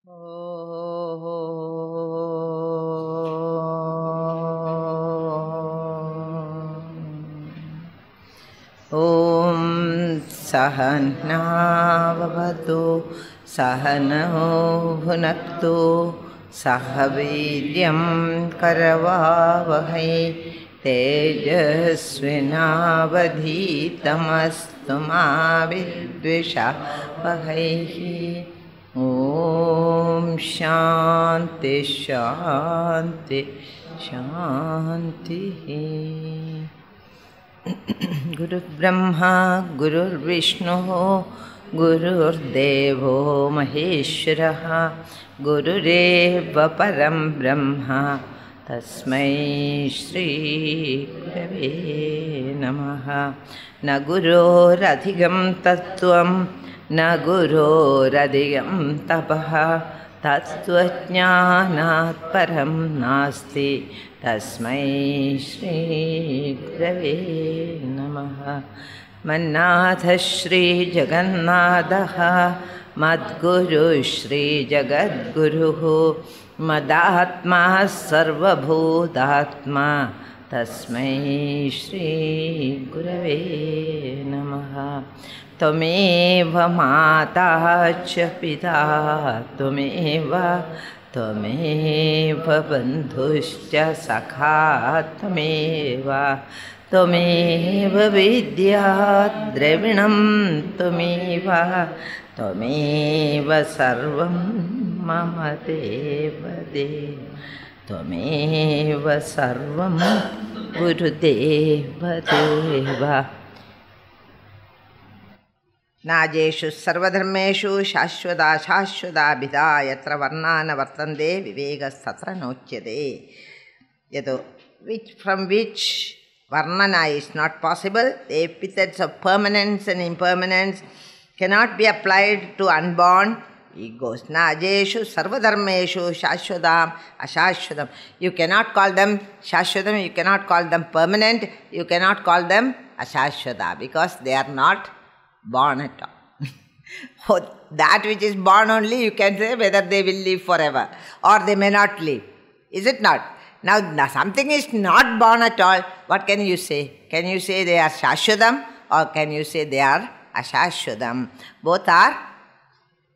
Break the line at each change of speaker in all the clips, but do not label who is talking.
ॐ सहना भवतु सहनौ भुनक्तु सह वीर्यं करवावहै तेजस्विनावधीतमस्तु मा विद्विषावहैः। ॐ शान्ति शान्ति शान्तिः। गुरुर्ब्रह्मा गुरुर्विष्णुः गुरुर्देवो महेश्वरः गुरुरेव परं ब्रह्म तस्मै श्रीगुरवे नमः। न गुरोरधिगं तत्त्वं न गुरोरधिगं तपः तत्त्वज्ञानात् परं नास्ति तस्मै श्रीगुरवे नमः। मन्नाथ श्रीजगन्नाथः मद्गुरुः श्रीजगद्गुरुः मदात्मा सर्वभूतात्मा तस्मै श्रीगुरवे नमः। त्वमेव माता च पिता त्वमेव बन्धुश्च सखा त्वमेव विद्या द्रविणं त्वमेव सर्वं मम देव त्वमेव सर्वं गुरुदेव देव। नाजेषु सर्वधर्मेषु शाश्वता शाश्वताभिधा यत्र वर्णा न वर्तन्ते विवेकस्तत्र नोच्यते। From which varnana is not possible, the epithets of permanence and impermanence cannot be applied to unborn egos. Najeshu sarvadharmeshu shashwadam ashashwadam. You cannot call them shashwadam, you cannot call them permanent, you cannot call them ashashwada because they are not born at all. That which is born only you can say whether they will live forever or they may not live. Is it not? Now something is not born at all. What can you say? Can you say they are shashwadam or can you say they are ashashwadam? Both are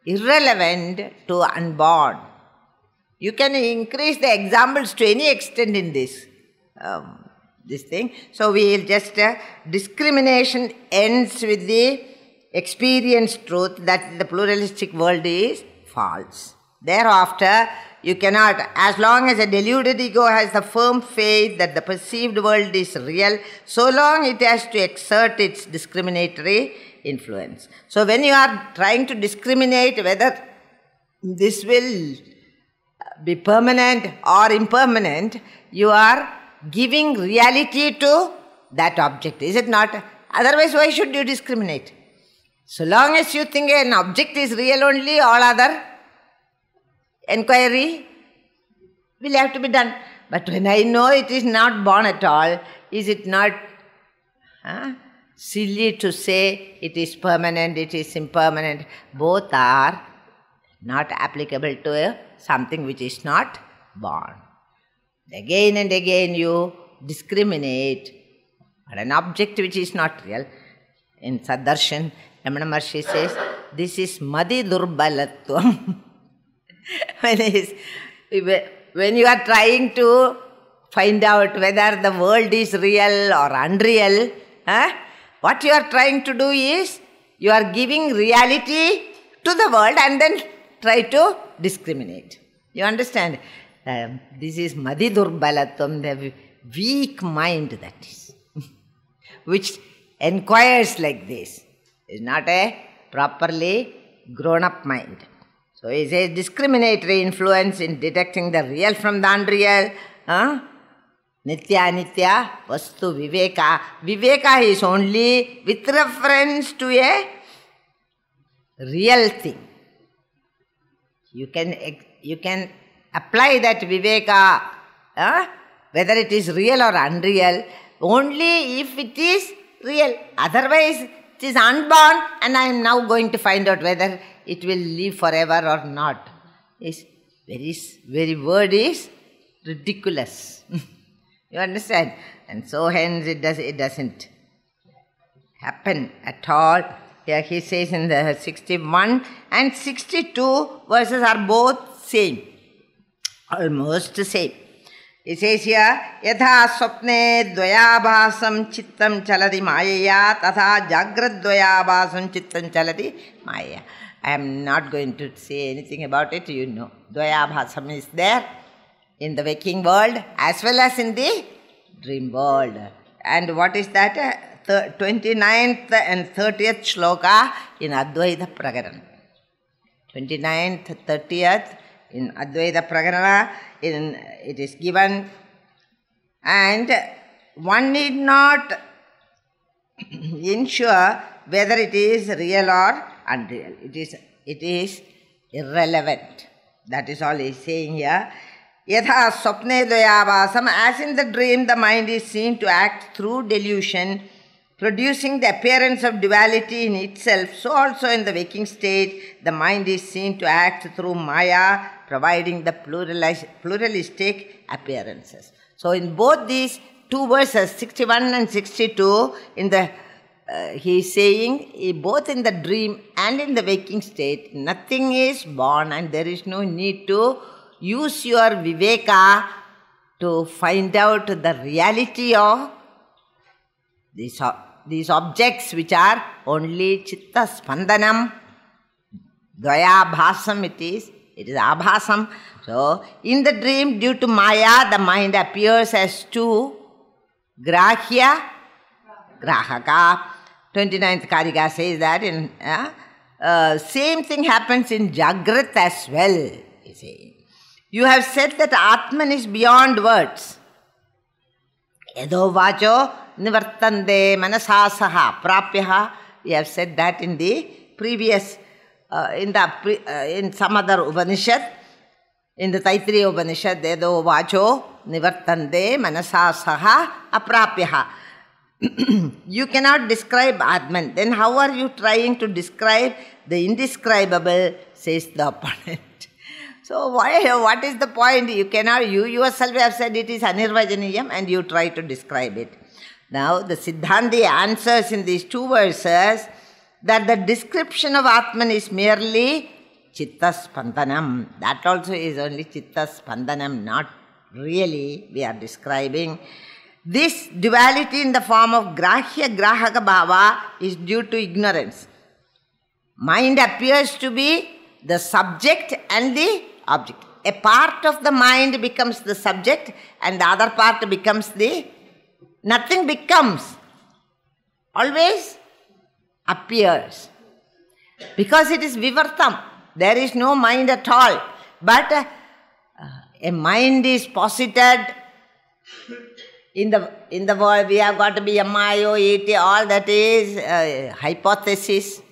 irrelevant to unborn. You can increase the examples to any extent in this thing. So we will just discrimination ends with the experienced truth that the pluralistic world is false. Thereafter, you cannot, as long as a deluded ego has the firm faith that the perceived world is real, so long it has to exert its discriminatory influence. So when you are trying to discriminate whether this will be permanent or impermanent, you are giving reality to that object, is it not? Otherwise, why should you discriminate? So long as you think an object is real only, all other enquiry will have to be done. But when I know it is not born at all, is it not silly to say it is permanent, it is impermanent? Both are not applicable to something which is not born. Again and again you discriminate but an object which is not real. In Saddarshan, Ramana Maharshi says, this is Madi Durbalatvam. When you are trying to find out whether the world is real or unreal, what you are trying to do is, you are giving reality to the world and then try to discriminate. You understand? This is Madi Durbalatvam, the weak mind that is, which inquires like this. Is not a properly grown-up mind. So it says discriminatory influence in detecting the real from the unreal. Nitya Nitya Vastu Viveka. Viveka is only with reference to a real thing. You can apply that Viveka, whether it is real or unreal, only if it is real. Otherwise, it is unborn and I am now going to find out whether it will live forever or not. is very word is ridiculous. You understand? And so hence it doesn't happen at all. Here he says in the 61 and 62 verses are both same, almost same. He says here, Yatha swapne dvayabhasam chittam chalati mayaya tatha jagrat dvayabhasam chittam chalati mayaya. I am not going to say anything about it, you know. Dvayabhasam is there in the waking world as well as in the dream world. And what is that? 29th and 30th shloka in Advaita Prakarana. 29th, 30th in Advaita Prakarana, it is given, and one need not ensure whether it is real or unreal. It is irrelevant. That is all he is saying here. Yatha swapne dvayabhasam, as in the dream the mind is seen to act through delusion, producing the appearance of duality in itself, so also in the waking state the mind is seen to act through Maya, providing the pluralistic appearances. So in both these two verses, 61 and 62, in the he is saying, both in the dream and in the waking state, nothing is born and there is no need to use your viveka to find out the reality of these objects which are only chitta spandanam, dvaya bhasam it is abhasam. So, in the dream, due to Maya, the mind appears as two, grahya, grahaka. 29th Karika says that in same thing happens in Jagrat as well. You have said that Atman is beyond words. Edo vacho nivartande manasasaha prapyaha. We have said that in the previous, in some other Upanishad, in the Taittiriya Upanishad, Edo vacho nivartande manasasaha aprapyaha. You cannot describe Atman. Then how are you trying to describe the indescribable, says the opponent. So what is the point? You cannot, you yourself have said it is anirvajaniyam and you try to describe it. Now the Siddhanti answers in these two verses that the description of Atman is merely chitta spandanam. That also is only chitta spandanam, not really we are describing. This duality in the form of grahya grahaka bhava is due to ignorance. Mind appears to be the subject and the object. A part of the mind becomes the subject and the other part becomes the... Nothing becomes. Always appears. Because it is vivartam. There is no mind at all. But a mind is posited. In the world, we have got to be MIO, ET, all that is hypothesis.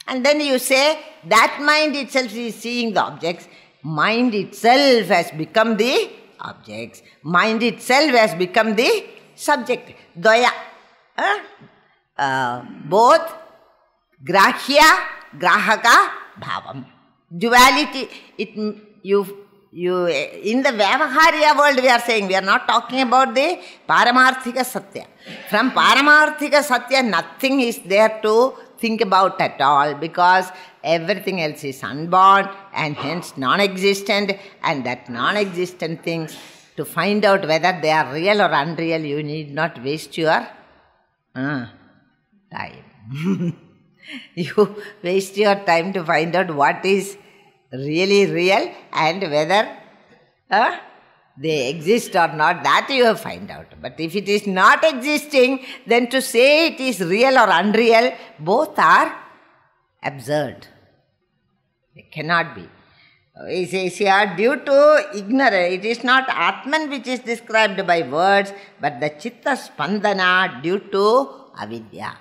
And then you say, that mind itself is seeing the objects. Mind itself has become the objects. Mind itself has become the subject. Dvaya. Both grahya, grahaka, bhavam. Duality. In the Vyavaharya world we are saying, we are not talking about the Paramarthika Satya. From Paramarthika Satya, nothing is there to think about at all, because everything else is unborn and hence non-existent, and that non-existent things, to find out whether they are real or unreal, you need not waste your time. You waste your time to find out what is really real and whether they exist or not, that you have find out. But if it is not existing, then to say it is real or unreal, both are absurd. They cannot be. He says here, due to ignorance, it is not Atman which is described by words, but the chitta spandana due to avidya.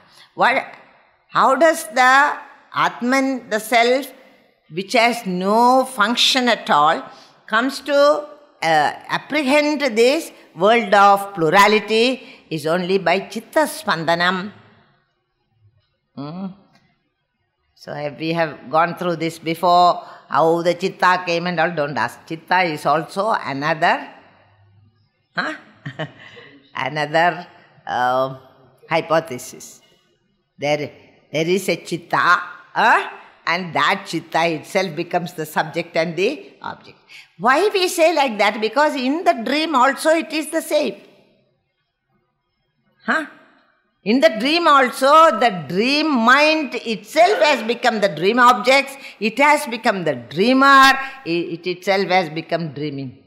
How does the Atman, the self, which has no function at all, comes to apprehend this world of plurality is only by chitta spandanam. So we have gone through this before. how the chitta came and all, don't ask. Chitta is also another, another hypothesis. There is a chitta, and that chitta itself becomes the subject and the object. Why we say like that? Because in the dream also it is the same. In the dream also, the dream mind itself has become the dream objects. It has become the dreamer. It itself has become dreaming.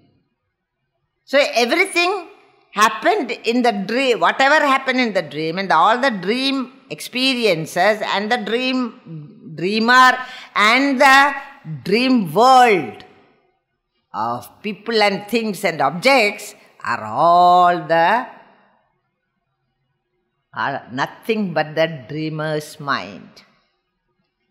So everything happened in the dream, whatever happened in the dream, and all the dream experiences and the dreamer and the dream world of people and things and objects are all are nothing but the dreamer's mind.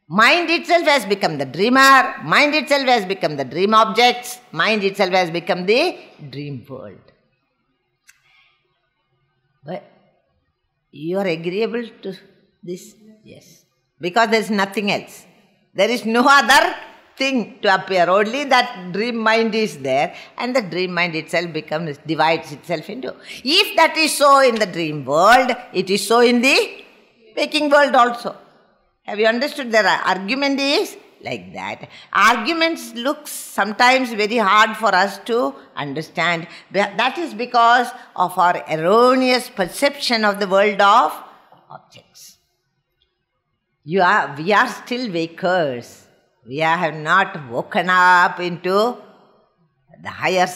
Mind itself has become the dreamer, mind itself has become the dream objects, mind itself has become the dream world. But you are agreeable to this? Yes. Because there is nothing else. There is no other thing to appear. Only that dream mind is there, and the dream mind itself divides itself into. If that is so in the dream world, it is so in the waking world also. Have you understood? The argument is like that. Arguments look sometimes very hard for us to understand. That is because of our erroneous perception of the world of objects. We are still wakers. We have not woken up into the higher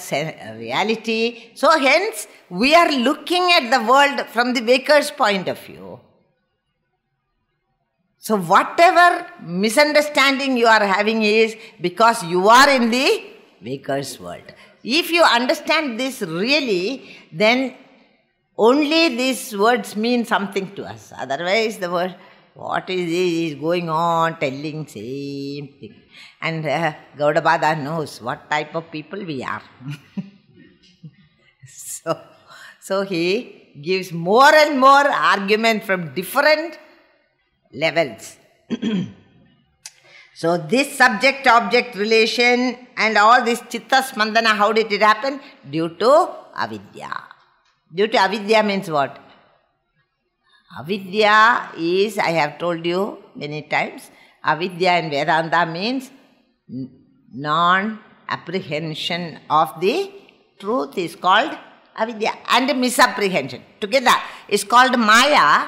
reality. So hence, we are looking at the world from the waker's point of view. So whatever misunderstanding you are having is because you are in the waker's world. If you understand this really, then only these words mean something to us. Otherwise, the word, what is this is going on telling same thing. And Gaudapada knows what type of people we are. So he gives more and more argument from different levels. So this subject-object relation and all this chitta spandana, how did it happen? Due to avidya. Due to avidya means what? Avidya is, I have told you many times, avidya in Vedanta means non-apprehension of the truth is called avidya, and misapprehension. Together is called maya.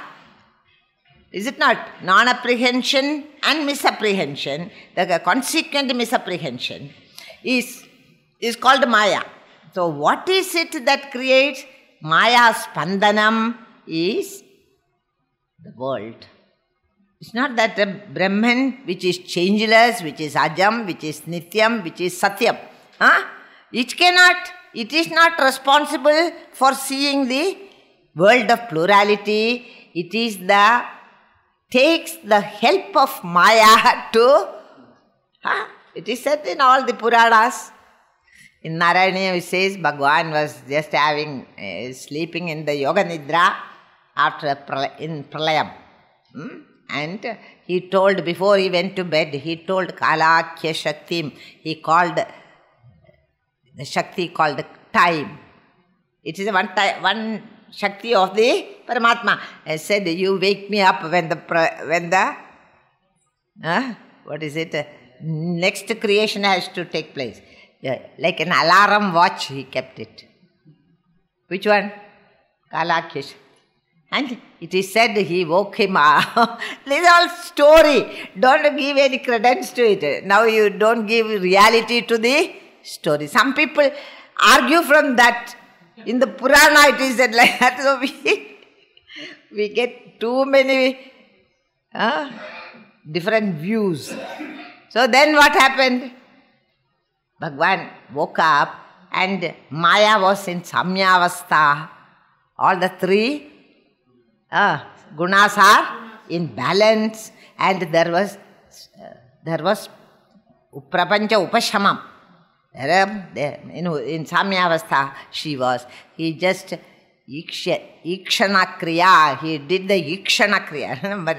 Is it not? Non-apprehension and misapprehension, the consequent misapprehension is called maya. So what is it that creates maya spandanam is the world. It's not that the Brahman which is changeless, which is ajam, which is nityam, which is satyam. It is not responsible for seeing the world of plurality. It is takes the help of maya to, it is said in all the Puranas. In Narayana it says Bhagavan was just sleeping in the Yoga Nidra in Pralayam. And he told, before he went to bed, he told Kalakya Shaktim, he called the Shakti called time. It is one Shakti of the Paramatma. I said, you wake me up when the next creation has to take place. Like an alarm watch, he kept it. Which one? Kalakya Shakti. And it is said he woke him up. This is all story. Don't give any credence to it. Now you don't give reality to the story. Some people argue from that. In the Purana it is said like that. So we get too many different views. So then what happened? Bhagavan woke up and Maya was in Samyavastha. All the three gunas are in balance, and there was prapancha upashamam. In Samyavastha she was. He just ikshana kriya. He did the ikshana kriya. But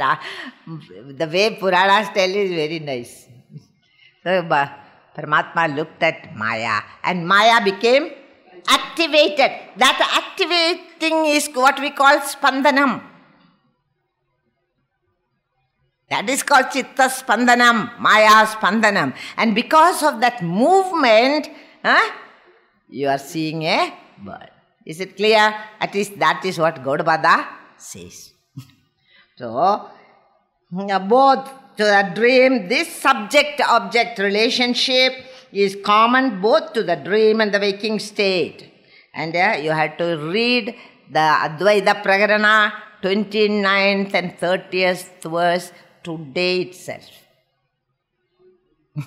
the way Puranas tell is very nice. So Paramatma looked at Maya and Maya became activated. That activating is what we call spandanam. That is called Chitta Spandanam, Maya Spandanam. And because of that movement, you are seeing a bird. Is it clear? At least that is what Gaudapada says. So, both to the dream, this subject-object relationship is common both to the dream and the waking state. And you have to read the Advaita Prakarana, 29th and 30th verse today itself. Do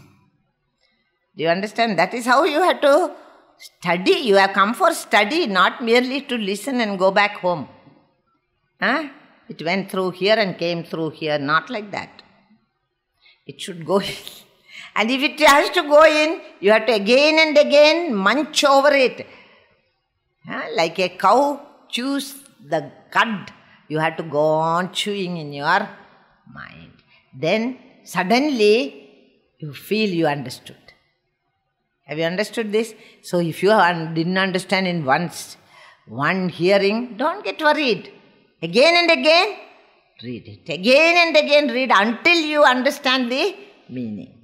you understand? That is how you have to study. You have come for study, not merely to listen and go back home. It went through here and came through here. Not like that. It should go in. And if it has to go in, you have to again and again munch over it. Like a cow chews the cud, you have to go on chewing in your mind. Then suddenly you feel you understood. Have you understood this? So if you didn't understand in one hearing, don't get worried. Again and again, read it. Again and again, read until you understand the meaning.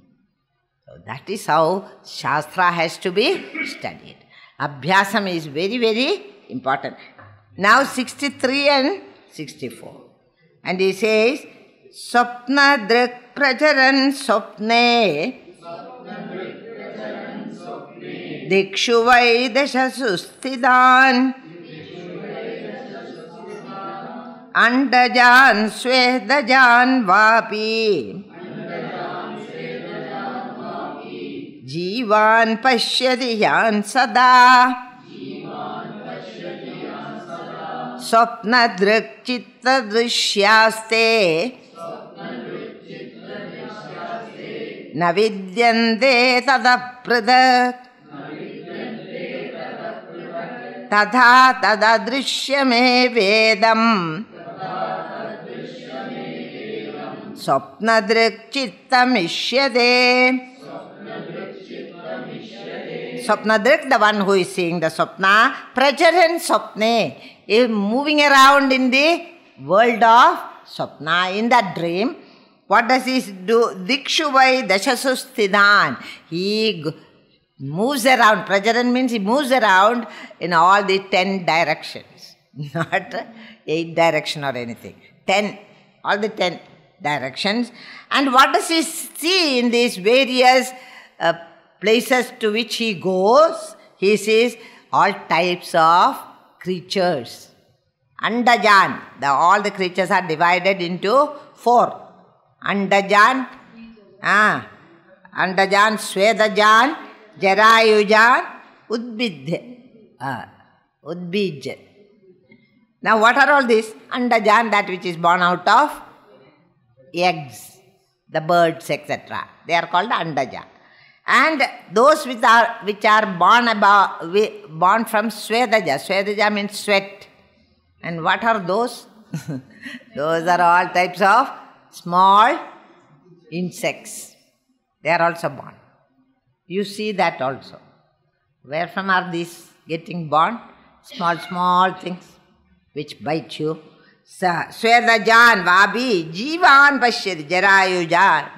So that is how Shastra has to be studied. Abhyasam is very, very important. Now 63 and 64. And he says, Swapna drik pracharan swapne dikshu vai dasha sustidan andajan svedajan vapi Jivan pashyati yan sada Swapna drik chitta drisyaste Navidyante tadapradak Tadha tadadrishyame vedam Swapna drik chitta mishyate Swapnadrik, the one who is seeing the Swapna, Pracharan Swapne, is moving around in the world of Swapna, in that dream. What does he do? Dikshu vai dashasusthidan. He moves around. Pracharan means he moves around in all the 10 directions. Not 8 direction or anything. 10. All the 10 directions. And what does he see in these various places to which he goes? He sees all types of creatures. Andajan. All the creatures are divided into 4. Andajan, Andajan, Svedajan, Jarayujan, Udbij. Now what are all these? Andajan, that which is born out of eggs, the birds, etc. They are called Andaja. And those which are born from Svedaja. Svedaja means sweat. And what are those? Those are all types of small insects. They are also born. You see that also. Where from are these getting born? Small things which bite you. Svedajan, Vabi, Jivan Pashyati,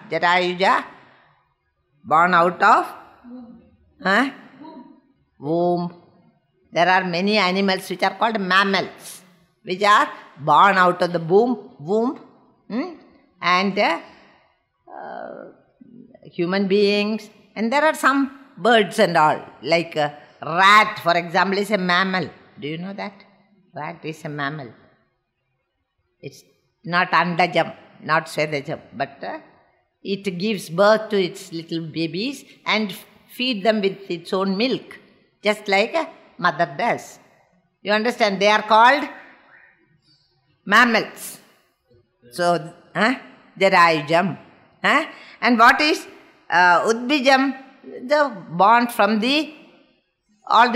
Jarayuja, born out of womb. There are many animals which are called mammals, which are born out of the womb. And human beings. And there are some birds and all. Like a rat, for example, is a mammal. Do you know that? Rat is a mammal. It's not andajam, not svedajam, but it gives birth to its little babies and feed them with its own milk, just like a mother does. You understand? They are called mammals. So, Jarayujam. And what is Udbijam? Born from all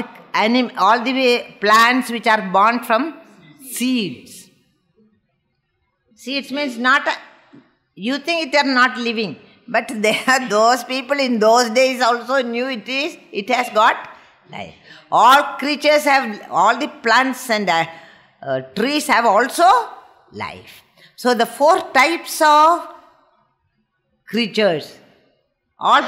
the plants which are born from seeds. Seeds means you think they are not living. But those people in those days also knew it has got life. All creatures have, all the plants and trees have also life. So the 4 types of creatures, all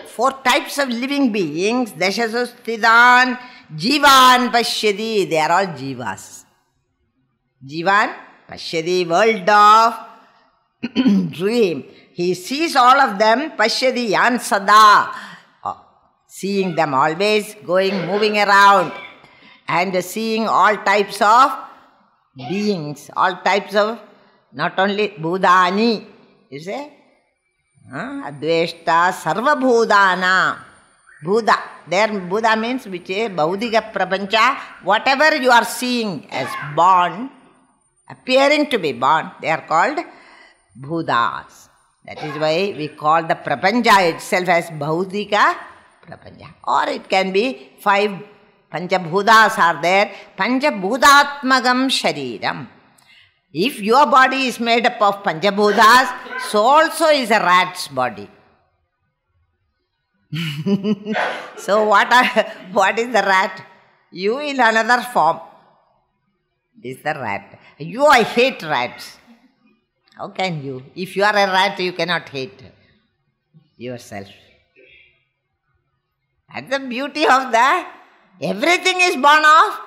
4 types of living beings, Dashasustidan, Jivan, Pashyadi, they are all Jivas. Jivan, Pashyadi, world of dream. He sees all of them, Pashyadi, Yan Sada, seeing them always going, moving around, and seeing all types of beings, all types of, not only Bhudani, you say, Adveshta, Sarva Bhudana, Buddha. There Buddha means which is Baudiga Prapancha, whatever you are seeing as born, appearing to be born, they are called Bhudas. That is why we call the Prapancha itself as Bhaudika Prapancha. Or it can be 5 Panchabhudas are there. Panchabhudatmagam Shariram. If your body is made up of Panchabhudas, so also is a rat's body. So what is the rat? You in another form. This is the rat. I hate rats. How can you? If you are a rat, you cannot hate yourself. That's the beauty of that. Everything is born of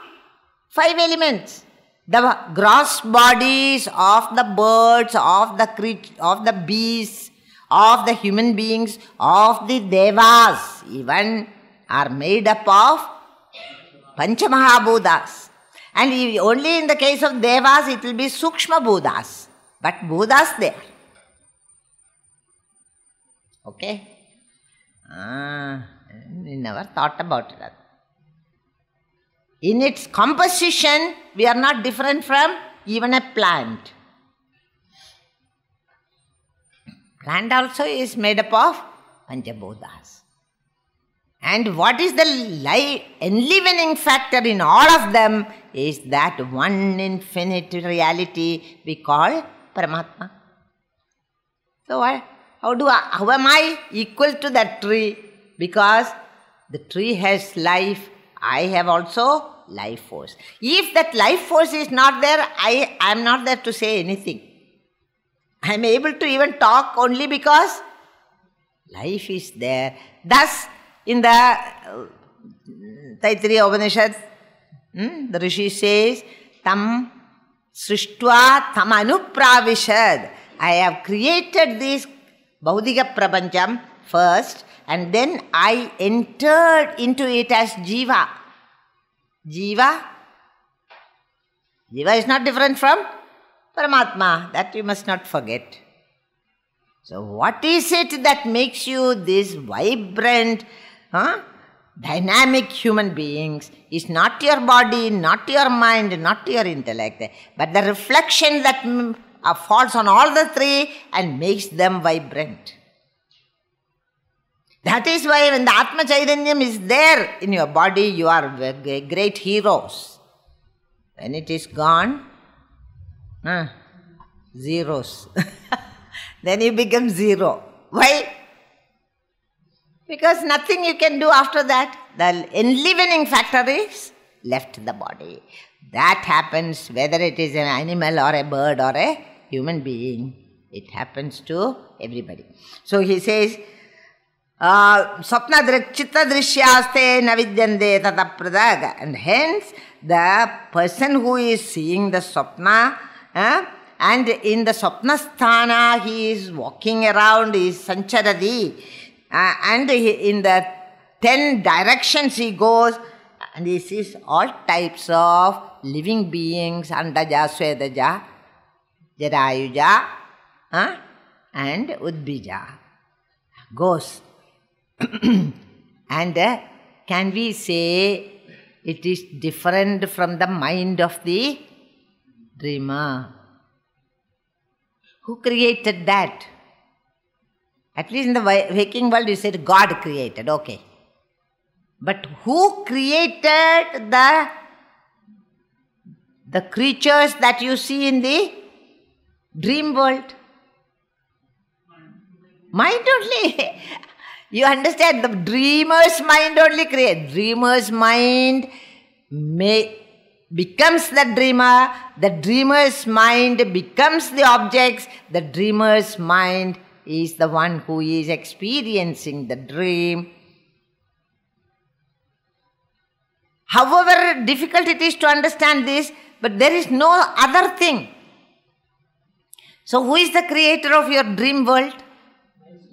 5 elements. The gross bodies of the birds, of the creatures, of the beasts, of the human beings, of the devas, even are made up of Panchamahabhudas. And only in the case of devas it will be Sukshma Bhudas. But Bhudas there. Okay? We never thought about that. In its composition, we are not different from even a plant. Plant also is made up of Panchabhutas. And what is the enlivening factor in all of them is that one infinite reality we call Paramatma. So how am I equal to that tree? Because the tree has life, I have also life force. If that life force is not there, I am not there to say anything. I am able to even talk only because life is there. Thus, in the Taittiriya Upanishad, the Rishi says, Tam Srishtva Tam Anupravishad. I have created this Baudiga Prapancham first, and then I entered into it as Jiva. Jiva is not different from Paramatma. That you must not forget. So what is it that makes you this vibrant, dynamic human beings? Is not your body, not your mind, not your intellect, but the reflection that falls on all the 3 and makes them vibrant. That is why when the Atma Chaitanyam is there in your body, you are great heroes. When it is gone, zeros. Then you become zero. Why? Because nothing you can do after that. The enlivening factor is left the body. That happens whether it is an animal or a bird or a human being. It happens to everybody. So he says, Swapna chitta drishyaste navidyande tata pradaga. And hence, the person who is seeing the Swapna, and in the Swapna sthana, he is walking around, he is sancharadi, and in the 10 directions he goes, and he sees all types of living beings, Andaja, Swedaja, Jarayuja, and Udbija. Goes. And can we say it is different from the mind of the dreamer? Who created that? At least in the waking world you said God created, okay. But who created the creatures that you see in the dream world? Mind only. You understand? The dreamer's mind only creates. Dreamer's mind becomes the dreamer. The dreamer's mind becomes the objects. The dreamer's mind is the one who is experiencing the dream. However difficult it is to understand this, but there is no other thing. So who is the creator of your dream world?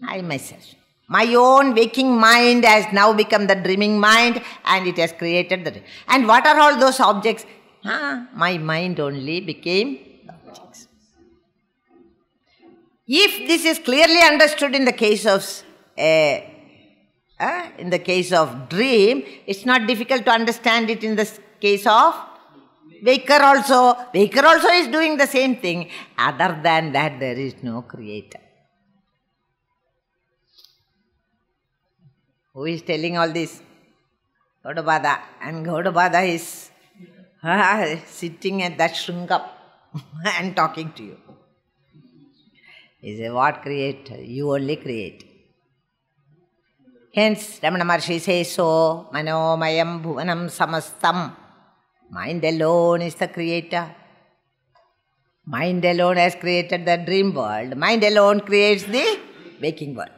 I myself. My own waking mind has now become the dreaming mind, and it has created the dream. And what are all those objects? My mind only became the objects. If this is clearly understood in the case of dream, it's not difficult to understand it in the case of waker also. Waker also is doing the same thing. Other than that, there is no creator. Who is telling all this? Gaudapada. And Gaudapada is sitting at that shringam and talking to you. He says, what create? You only create. Hence, Ramana Maharshi says so, Manomayam Bhuvanam Samastam. Mind alone is the creator. Mind alone has created the dream world. Mind alone creates the waking world.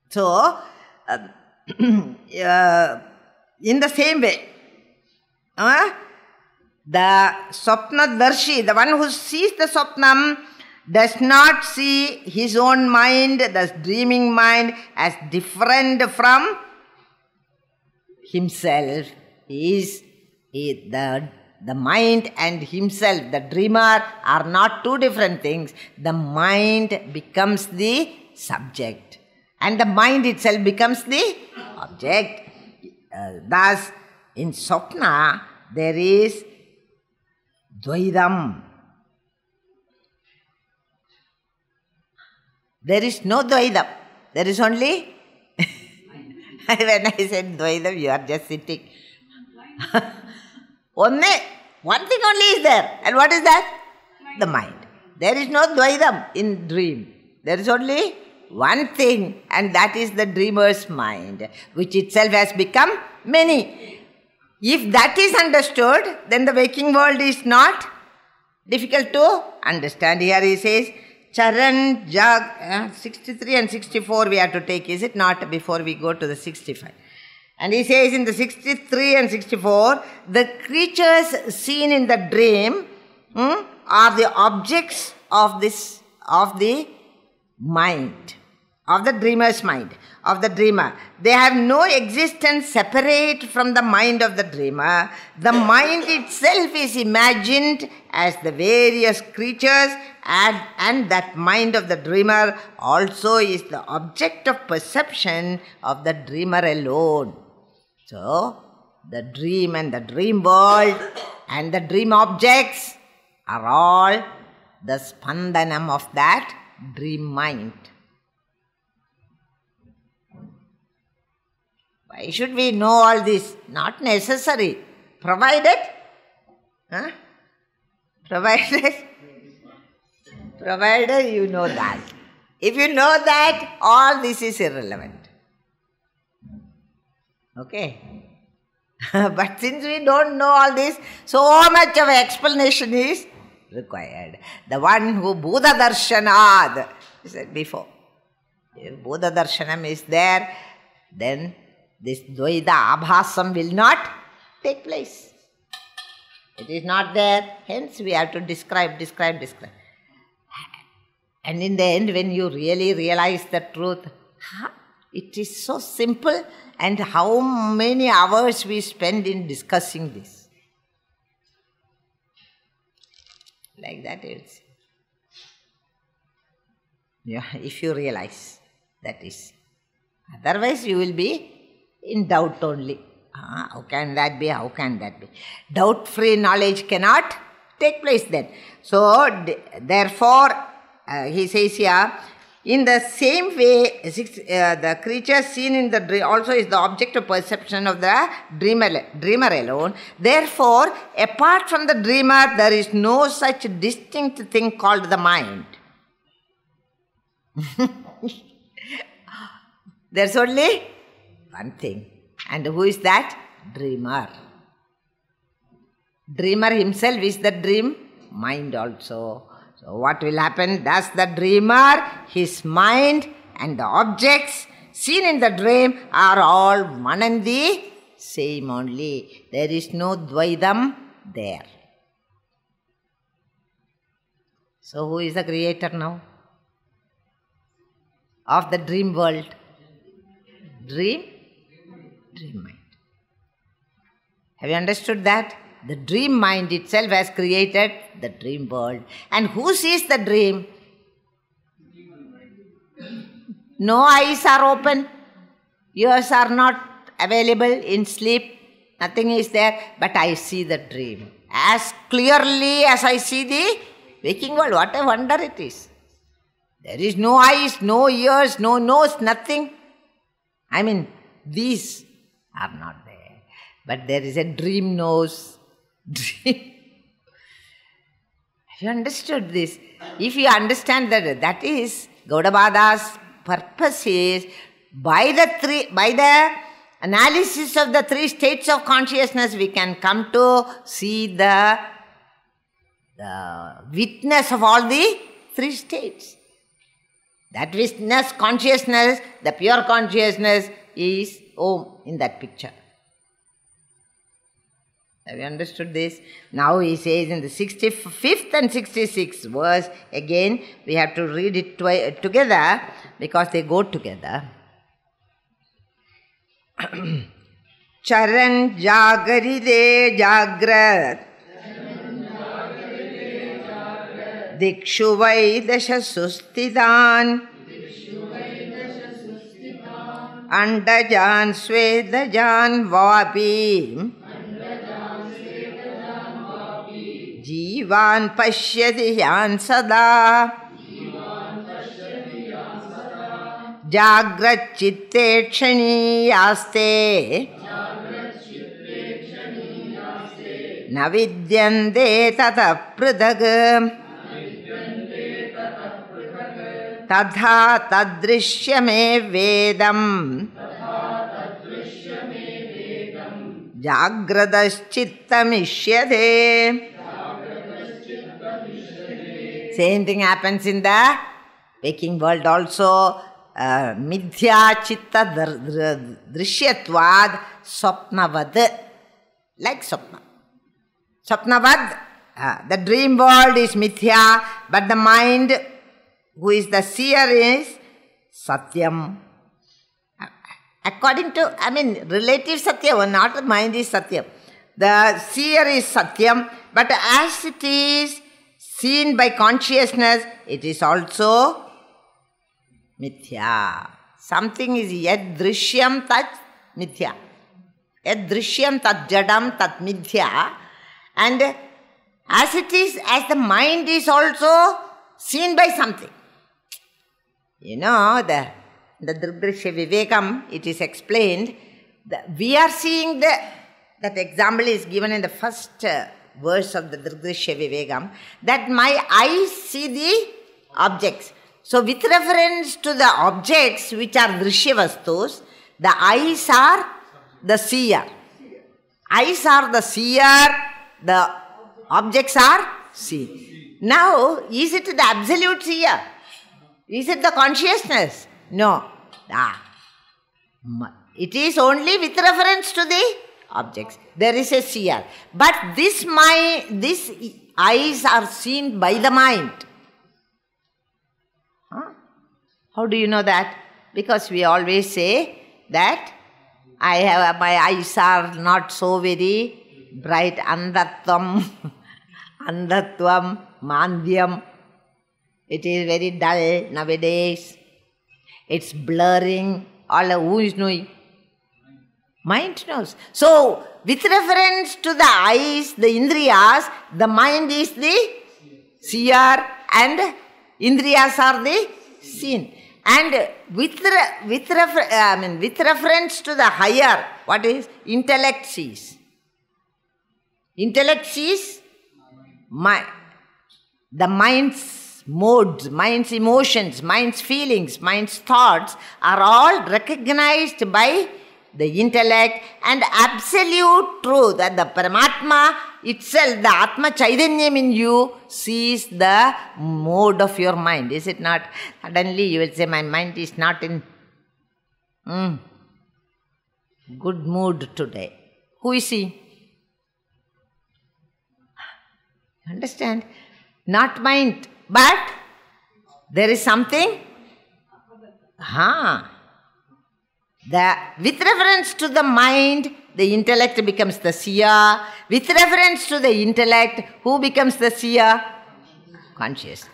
So, in the same way, the Swapnadarshi, the one who sees the Swapnam, does not see his own mind, the dreaming mind, as different from himself. The mind and himself, the dreamer, are not two different things. The mind becomes the subject, and the mind itself becomes the object. Thus, in Swapna, there is Dvaidam. There is no Dvaidam. There is only, when I said Dvaidam, you are just sitting. Only one thing only is there. And what is that? The mind. There is no Dvaidam in dream. There is only one thing, and that is the dreamer's mind, which itself has become many. If that is understood, then the waking world is not difficult to understand. Here he says, Charan, Jag, 63 and 64 we have to take, is it not, before we go to the 65. And he says in the 63 and 64, the creatures seen in the dream are the objects of the mind, of the dreamer's mind, of the dreamer. They have no existence separate from the mind of the dreamer. The mind itself is imagined as the various creatures, and that mind of the dreamer also is the object of perception of the dreamer alone. So, the dream and the dream world and the dream objects are all the spandanam of that dream mind. Why should we know all this? Not necessary. Provided you know that. If you know that, all this is irrelevant. Okay? But since we don't know all this, so much of explanation is required. The one who Buddha Darshanad, I said before, if Buddha Darshanam is there, then this Dvaida Abhasam will not take place. It is not there, hence we have to describe. And in the end, when you really realize the truth, it is so simple, and how many hours we spend in discussing this. Like that it's. Yeah, if you realize that is. Otherwise you will be in doubt only. How can that be? How can that be? Doubt-free knowledge cannot take place then. So, therefore, he says here, in the same way, the creature seen in the dream also is the object of perception of the dreamer alone. Therefore, apart from the dreamer, there is no such distinct thing called the mind. There's only one thing. And who is that? Dreamer. Dreamer himself is the dream mind also. So what will happen? Does the dreamer, his mind and the objects seen in the dream are all one and the same only. There is no Dvaidam there. So who is the creator now of the dream world? Dream mind. Have you understood that? The dream mind itself has created the dream world. And who sees the dream? No eyes are open. Ears are not available in sleep. Nothing is there. But I see the dream as clearly as I see the waking world. What a wonder it is. There is no eyes, no ears, no nose, nothing. I mean, these are not there. But there is a dream nose. Dream. Have you understood this? If you understand that is Gaudabada's purpose is by the analysis of the three states of consciousness, we can come to see the witness of all the three states. That witness, consciousness, the pure consciousness is Om in that picture. Have you understood this? Now he says in the 65th and 66th verse, again we have to read it together because they go together. Charan jagaride jagrat Dikshu Vaidasha Sustidan Andajan Svedajan Vapi Jivan Pashyati Yan Sada Jagrat Chitte Kshani Yaste Navidyande Tata Pridhag Tadha Tadrishyame Vedam Jagradashchittamishyate. Same thing happens in the waking world also. Midhya chitta drishyatvad swapnavad. Like swapna. Swapnavad. The dream world is mithya, but the mind, who is the seer, is Satyam. According to, relative Satyam, not the mind is Satyam. The seer is Satyam, but as it is seen by consciousness, it is also Mithya. Something is yad drishyam tat Mithya. Yad drishyam tat jadam tat Mithya. And as it is, as the mind is also seen by something. You know, the Drisya Vivekam, it is explained, we are seeing that example is given in the first verse of the Drisya Vivekam, that my eyes see the objects. So with reference to the objects which are Drishya Vastus, the eyes are the seer. Eyes are the seer, the objects are seen. Now, is it the absolute seer? Is it the consciousness? No. It is only with reference to the objects. There is a seer. But these eyes are seen by the mind. How do you know that? Because we always say that my eyes are not so very bright. Andatvam, mandhyam. It is very dull nowadays. It's blurring. Who is knowing? Mind knows. So, with reference to the eyes, the indriyas, the mind is the seer and indriyas are the seen. And with reference to the higher, what is? Intellect sees. Intellect sees the mind's modes, mind's emotions, mind's feelings, mind's thoughts are all recognized by the intellect, and absolute truth that the Paramatma itself, the Atma Chaitanyam in you, sees the mode of your mind. Is it not? Suddenly you will say, my mind is not in good mood today. Who is he? Understand? Not mind, but there is something. With reference to the mind, the intellect becomes the seer. With reference to the intellect, who becomes the seer? Conscious.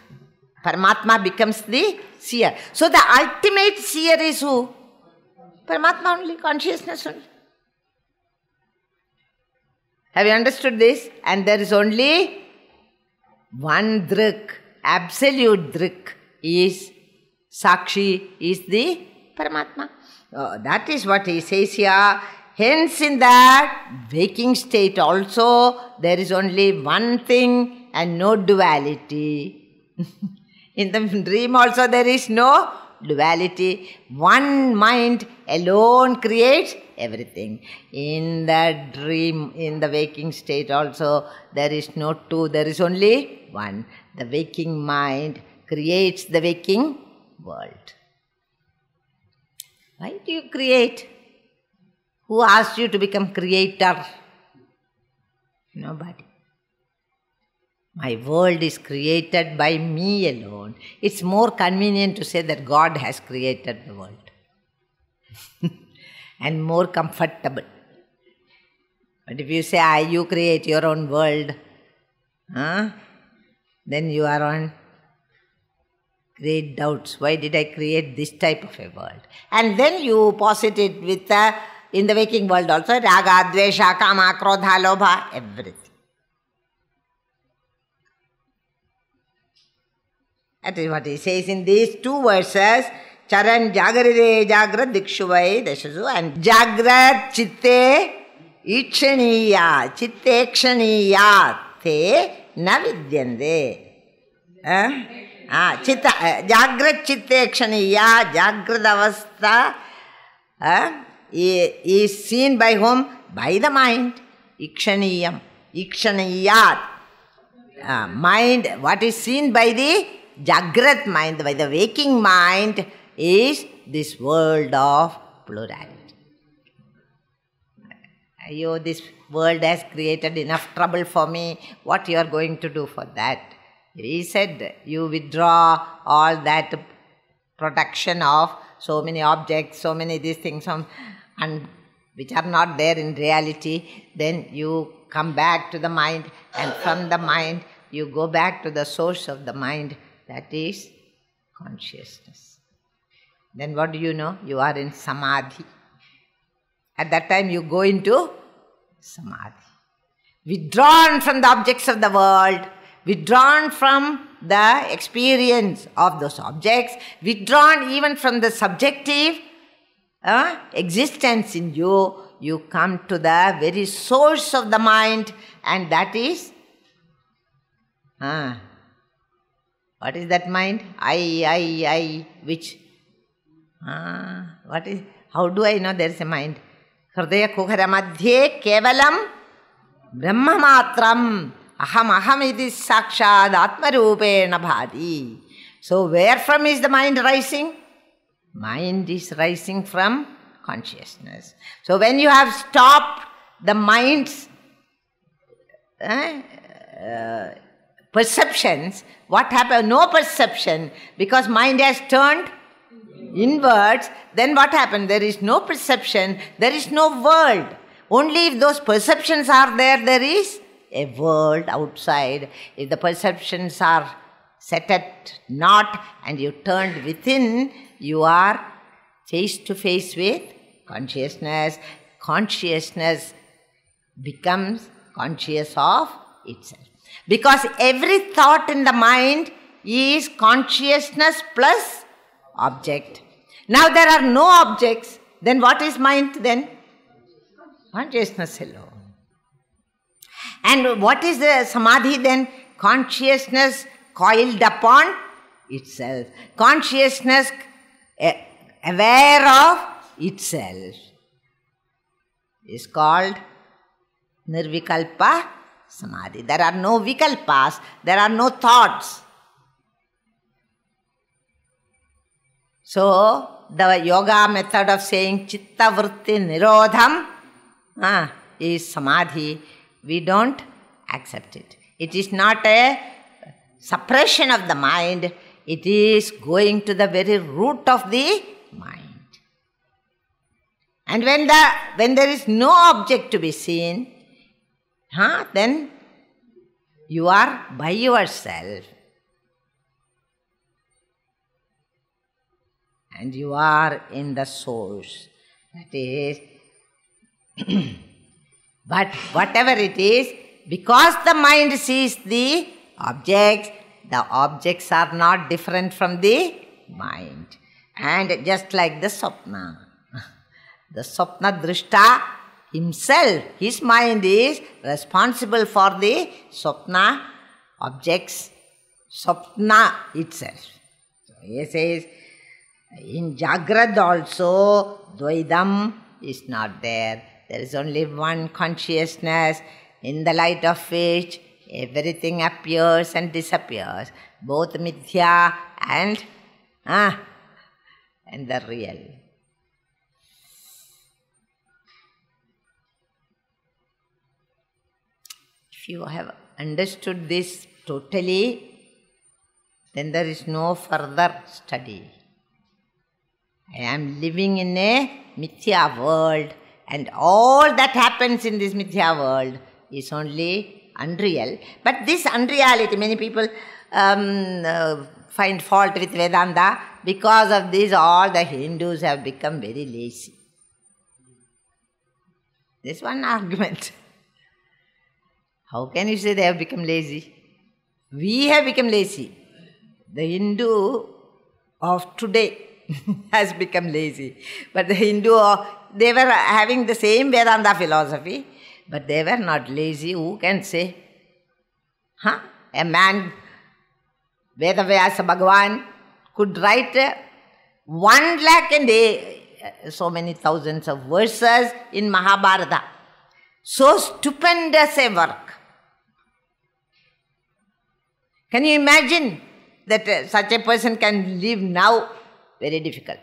Paramatma becomes the seer. So the ultimate seer is who? Paramatma only, consciousness only. Have you understood this? And there is only one Drik, absolute Drik is Sakshi, is the Paramatma. That is what he says here. Hence in that waking state also there is only one thing and no duality. In the dream also there is no duality. One mind alone creates everything. In the dream, in the waking state also there is no two, there is only one. The waking mind creates the waking world. Why do you create? Who asked you to become creator? Nobody. My world is created by me alone. It's more convenient to say that God has created the world. And more comfortable. But if you say, you create your own world, then you are on great doubts. Why did I create this type of a world? And then you posit it with, in the waking world also, raga, dvesha, kama, krodha, lobha, everything. That is what he says in these two verses. Charan jagaride jagrad dikshuvai dashasu, and jagrad chitte ikshaniya, chitte ikshaniya te navidyande. Jagrat chitte ikshaniya, jagrad avastha is seen by whom? By the mind. Ikshaniyam, ikshaniyat. Mind, what is seen by the Jagrat mind, by the waking mind, is this world of plurality. This world has created enough trouble for me. What you are going to do for that? He said, you withdraw all that protection of so many objects, so many these things, and which are not there in reality. Then you come back to the mind, and from the mind you go back to the source of the mind. That is consciousness. Then what do you know? You are in samadhi. At that time you go into samadhi. Withdrawn from the objects of the world, withdrawn from the experience of those objects, withdrawn even from the subjective existence in you, you come to the very source of the mind, and that is what is that mind? I, which? What is? How do I know there is a mind? Hridaya kukhara madhye kevalam brahma matram aham iti sakshad atma rupena bhati. So where from is the mind rising? Mind is rising from consciousness. So when you have stopped the mind's perceptions, what happened? No perception, because mind has turned inwards. Then what happened? There is no perception, there is no world. Only if those perceptions are there, there is a world outside. If the perceptions are set at naught and you turned within, you are face to face with consciousness. Consciousness becomes conscious of itself. Because every thought in the mind is consciousness plus object. Now there are no objects. Then what is mind then? Consciousness alone. And what is the samadhi then? Consciousness coiled upon itself. Consciousness aware of itself is called Nirvikalpa Samadhi. There are no vikalpas, there are no thoughts. So, the yoga method of saying Chitta Vritti Nirodham is Samadhi. We don't accept it. It is not a suppression of the mind. It is going to the very root of the mind. And when there is no object to be seen, then you are by yourself. And you are in the source. That is, but whatever it is, because the mind sees the objects are not different from the mind. And just like the Swapna. The Swapna Drishta himself, his mind is responsible for the Swapna objects, Swapna itself. So he says, in Jagrad also, Dvaidam is not there. There is only one consciousness in the light of which everything appears and disappears. Both Mithya and the real. If you have understood this totally, then there is no further study. I am living in a Mithya world, and all that happens in this Mithya world is only unreal. But this unreality, many people find fault with Vedanta. Because of this, all the Hindus have become very lazy. This is one argument. How can you say they have become lazy? We have become lazy. The Hindu of today has become lazy. But the Hindu, they were having the same Vedanta philosophy, but they were not lazy. Who can say? A man, Vedavyasa Bhagavan, could write 1 lakh a day, so many thousands of verses in Mahabharata. So stupendous a work. Can you imagine that such a person can live now? Very difficult.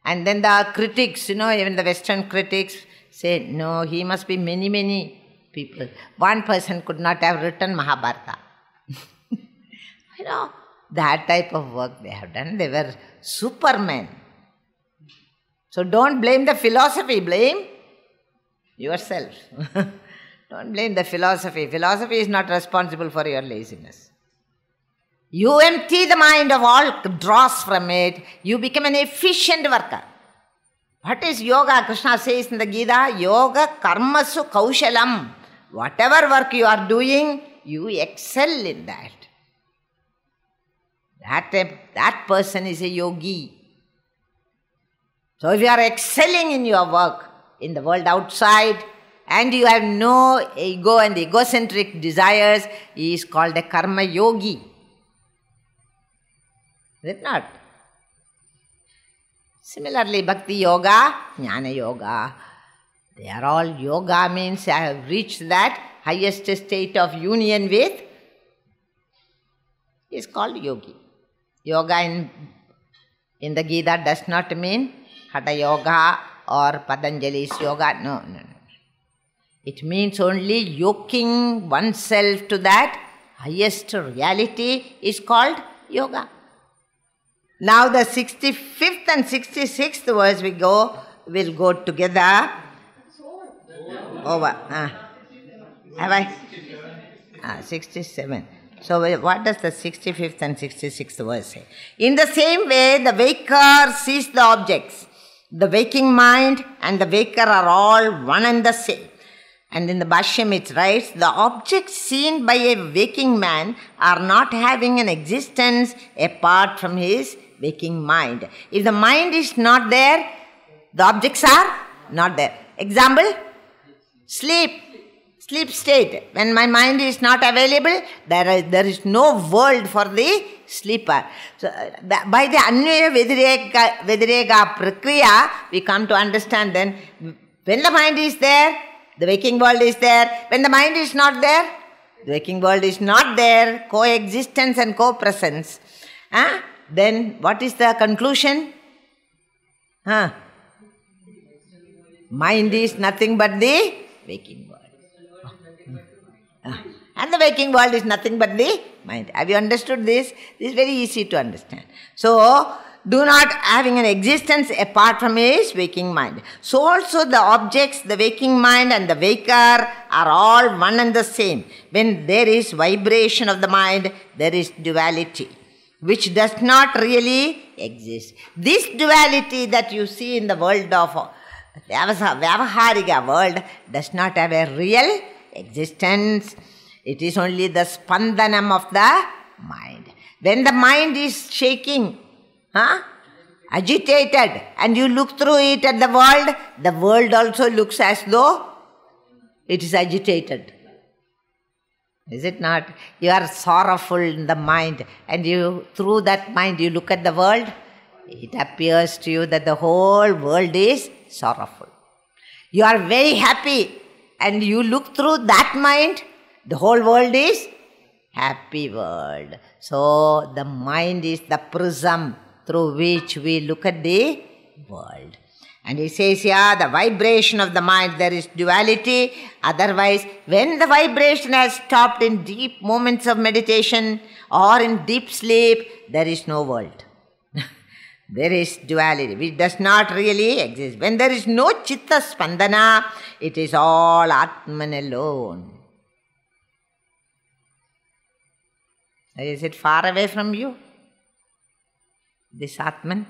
And then the critics, even the Western critics say, no, he must be many, many people. One person could not have written Mahabharata. That type of work they have done. They were supermen. So don't blame the philosophy, blame yourself. Don't blame the philosophy. Philosophy is not responsible for your laziness. You empty the mind of all dross from it. You become an efficient worker. What is yoga? Krishna says in the Gita, yoga karmasu kaushalam. Whatever work you are doing, you excel in that. That person is a yogi. So if you are excelling in your work, in the world outside, and you have no ego and egocentric desires, he is called a karma yogi. Is it not? Similarly, Bhakti Yoga, Jnana Yoga, they are all yoga means I have reached that highest state of union with, is called yogi. Yoga in the Gita does not mean Hatha Yoga or Patanjali's yoga. No. It means only yoking oneself to that highest reality is called yoga. Now the 65th and 66th verse will go together. Over. Have I? 67. So what does the 65th and 66th verse say? In the same way, the waker sees the objects. The waking mind and the waker are all one and the same. And in the Bhashyam it writes, the objects seen by a waking man are not having an existence apart from his waking mind. If the mind is not there, the objects are not there. Example, sleep. sleep state. When my mind is not available, there is no world for the sleeper. So, by the Anvaya Vyatireka Prakriya, we come to understand then, when the mind is there, the waking world is there. When the mind is not there, the waking world is not there. Coexistence and co-presence. Then what is the conclusion? Mind is nothing but the waking world. And the waking world is nothing but the mind. Have you understood this? This is very easy to understand. So, do not having an existence apart from his waking mind. So also the objects, the waking mind and the waker are all one and the same. When there is vibration of the mind, there is duality, which does not really exist. This duality that you see in the world of Vyavaharika world does not have a real existence. It is only the spandanam of the mind. When the mind is shaking, agitated, and you look through it at the world also looks as though it is agitated. Is it not? You are sorrowful in the mind, and through that mind you look at the world, it appears to you that the whole world is sorrowful. You are very happy, and you look through that mind, the whole world is happy world. So the mind is the prism through which we look at the world. And he says here, the vibration of the mind, there is duality. Otherwise, when the vibration has stopped in deep moments of meditation or in deep sleep, there is no world. There is duality, which does not really exist. When there is no chitta spandana, it is all Atman alone. Is it far away from you, this Atman?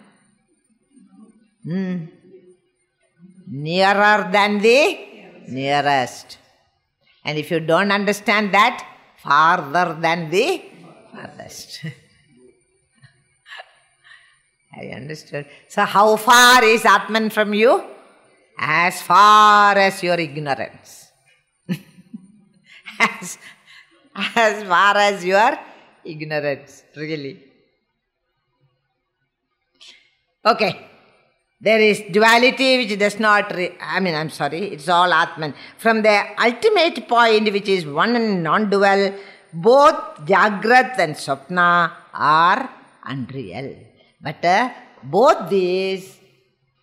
Nearer than the nearest. And if you don't understand that, farther than the farthest. Have you understood? So how far is Atman from you? As far as your ignorance. as far as your ignorance, really. Okay. There is duality which does not, it's all Atman. From the ultimate point, which is one and non-dual, both Jagrat and Swapna are unreal. But both these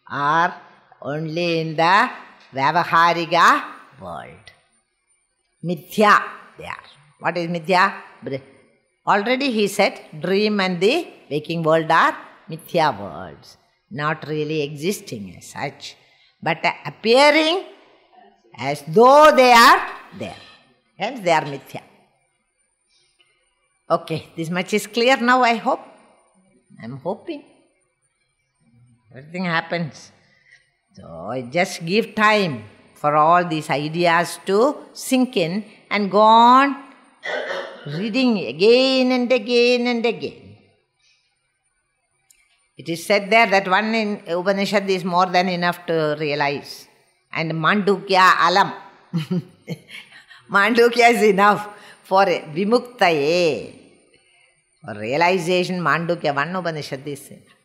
are only in the Vyavaharika world. Mithya they are. What is Mithya? Already he said, dream and the waking world are Mithya worlds. Not really existing as such, but appearing as though they are there. Hence they are mithya. Okay, this much is clear now, I hope. I am hoping. Everything happens. So just give time for all these ideas to sink in and go on reading again and again and again. It is said there that one in Upanishad is more than enough to realize. And Mandukya alam. Mandukya is enough for vimuktaye. For realization, Mandukya, one Upanishad is enough.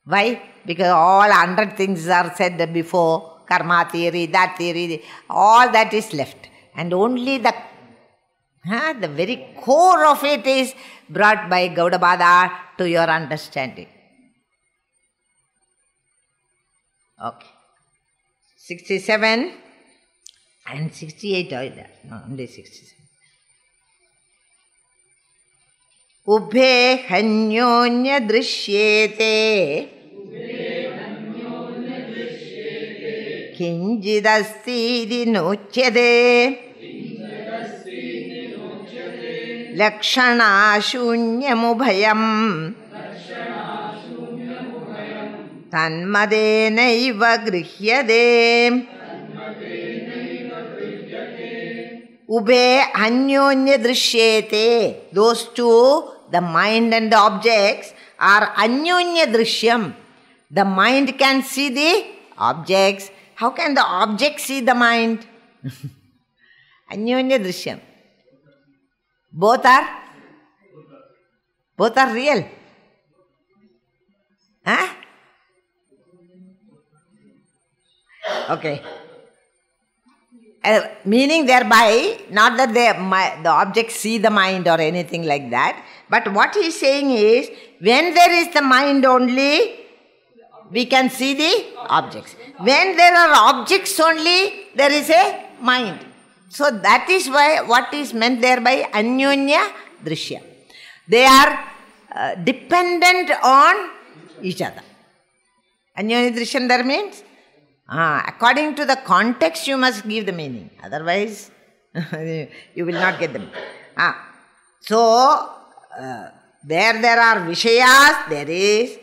Why? Because all 100 things are said before, karma theory, that theory, all that is left. And only the very core of it is brought by Gaudapada to your understanding. Okay. 67 and 68 are there. No, only 67. Ubhe hanyonya drishyete kinjidasti nochede Lakshana shunyamubhayam tanmadenaiva grihyade Ube anyonya drishyete. Those two, the mind and the objects, are anyonya drishyam. The mind can see the objects. How can the object see the mind? Anyonya Drishyam. Both are real. Huh? Okay. Meaning thereby, not that the objects see the mind or anything like that, but what he is saying is, when there is the mind only, we can see the objects. When there are objects only, there is a mind. So that is why what is meant there by Anyonya Drishya. They are dependent on each other. Anyonya Drishyam there means, according to the context you must give the meaning. Otherwise, you will not get them. So, where there are Vishayas,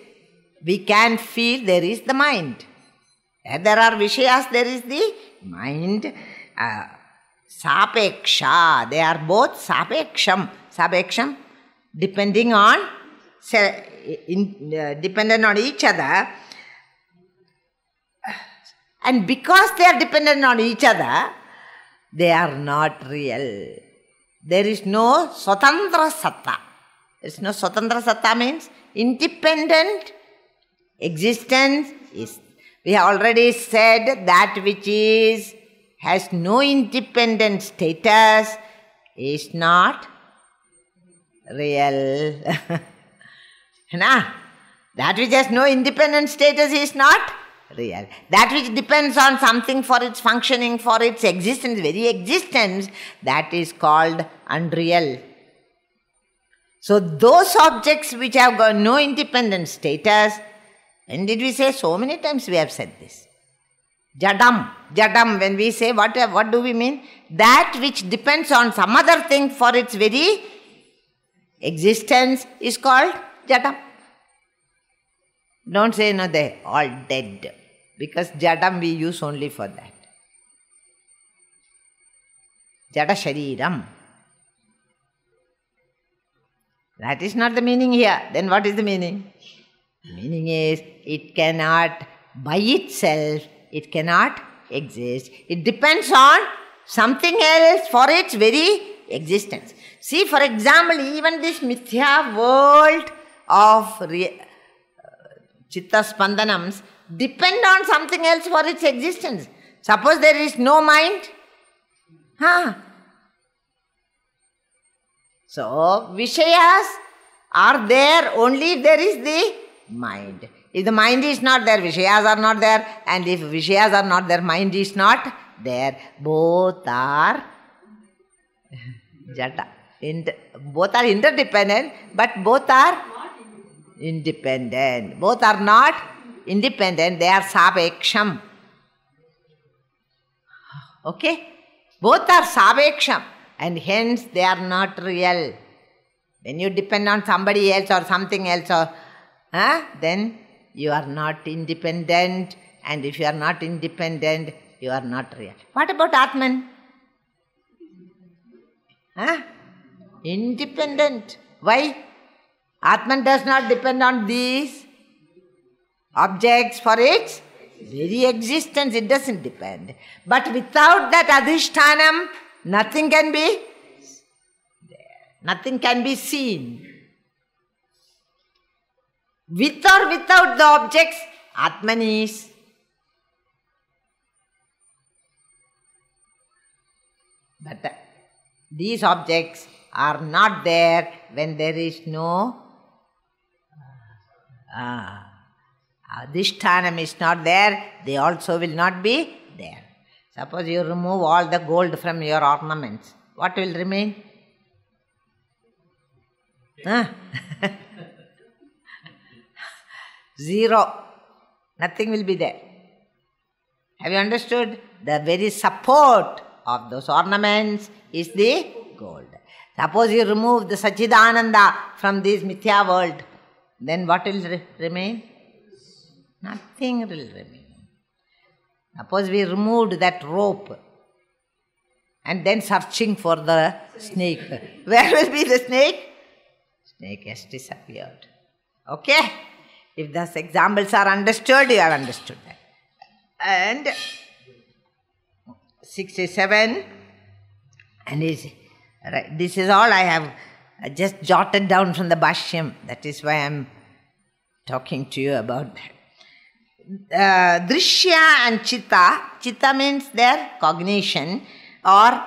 we can feel there is the mind. Where there are Vishayas, there is the mind. Sapeksha, they are both Sapeksham. Sapeksham, dependent on each other. And because they are dependent on each other, they are not real. There is no Swatantra Satta. There is no Swatantra Satta means independent existence is. We have already said that which has no independent status is not real. That which has no independent status is not real. That which depends on something for its functioning, for its existence, very existence, that is called unreal. So those objects which have got no independent status, when did we say? So many times we have said this. Jadam. Jadam, when we say, what do we mean? That which depends on some other thing for its very existence is called Jadam. Don't say, no, they all dead. Because Jadam we use only for that. Jada Shariram. That is not the meaning here. Then what is the meaning? The meaning is, it cannot, by itself, it cannot exist. It depends on something else for its very existence. See, for example, even this Mithya world of Chitta Spandanams depend on something else for its existence. Suppose there is no mind. So, Vishayas are there only if there is the mind. If the mind is not there, Vishayas are not there. And if Vishayas are not there, mind is not there. Both are Jata. Both are interdependent, but both are independent. Both are not independent, they are Sapeksham. Okay? Both are Sapeksham, and hence they are not real. When you depend on somebody else or something else, then you are not independent, and if you are not independent, you are not real. What about Atman? Independent. Why? Atman does not depend on these objects for its very existence. It doesn't depend. But without that adhishthanam, nothing can be there. Nothing can be seen. With or without the objects, Atman is. But these objects are not there when there is no adhishthanam is not there, they also will not be there. Suppose you remove all the gold from your ornaments, what will remain? Zero. Nothing will be there. Have you understood? The very support of those ornaments is the gold. Suppose you remove the Sachidananda from this Mithya world, then what will remain? Nothing will remain. Suppose we removed that rope and then searching for the snake. Where will be the snake? Snake has disappeared. Okay? If those examples are understood, you have understood that. And 67. And this is all I have just jotted down from the Bhashyam. That is why I am talking to you about that. Drishya and Chitta. Chitta means their cognition or,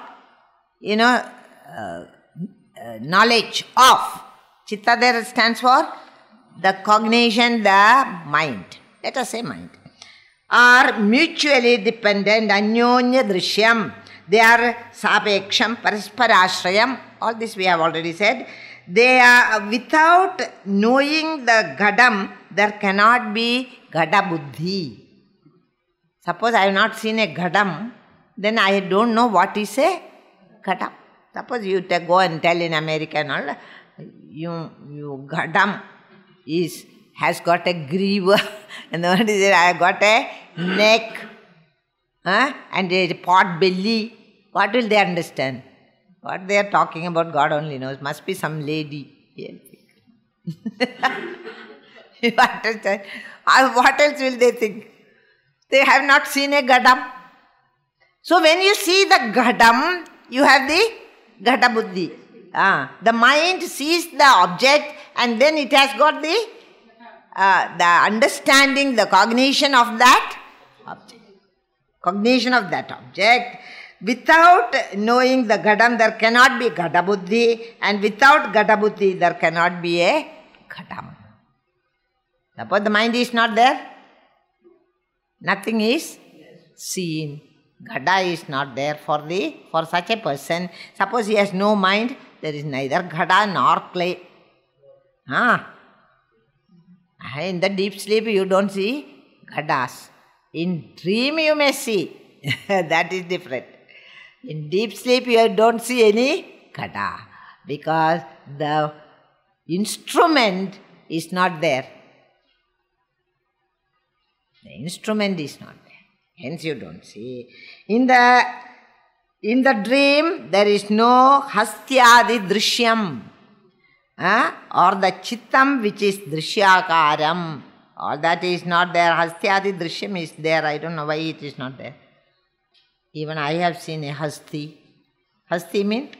knowledge of. Chitta there stands for the cognition, the mind. Let us say mind. Are mutually dependent, anyonya drishyam. They are sapeksham, parasparashrayam. All this we have already said. They are, without knowing the Gadam, there cannot be Gada Buddhi. Suppose I have not seen a Gadam, then I don't know what is a Gadam. Suppose you go and tell in America and all, you Gadam has got a grieve, and the one is I got a neck, and a pot belly. What will they understand? What they are talking about, God only knows. Must be some lady. You understand? What else will they think? They have not seen a Gadam. So when you see the Gadam, you have the Gada Buddhi. The mind sees the object and then it has got the understanding, the cognition of that object. Cognition of that object. Without knowing the Gadam, there cannot be Gada Buddhi, and without Gada Buddhi, there cannot be a Gadam. Suppose the mind is not there, nothing is seen. Gada is not there for such a person. Suppose he has no mind, there is neither Gada nor clay. In the deep sleep you don't see Gadas. In dream you may see. That is different. In deep sleep you don't see any Gada, because the instrument is not there. The instrument is not there. Hence you don't see. In the dream there is no hastyadi drishyam, or the chittam which is drishyakaram. All that is not there. Hastyadi drishyam is there. I don't know why it is not there. Even I have seen a hasti. Hasti means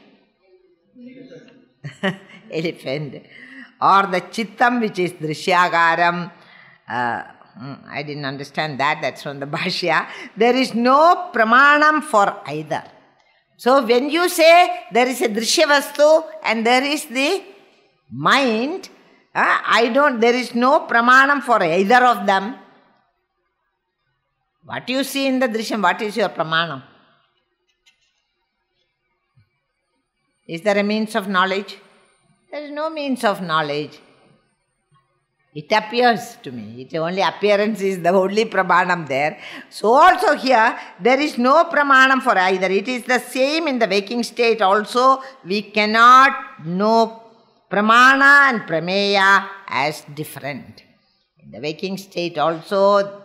elephant. Or the chittam which is drishyakaram. I didn't understand that. That's from the Bhashya. There is no pramanam for either. So when you say there is a drishya vastu and there is the mind, there is no pramanam for either of them. What you see in the drishyam, what is your pramanam? Is there a means of knowledge? There is no means of knowledge. It appears to me. Its only appearance is the only pramanam there. So also here, there is no pramanam for either. It is the same in the waking state also. We cannot know pramana and prameya as different. In the waking state also,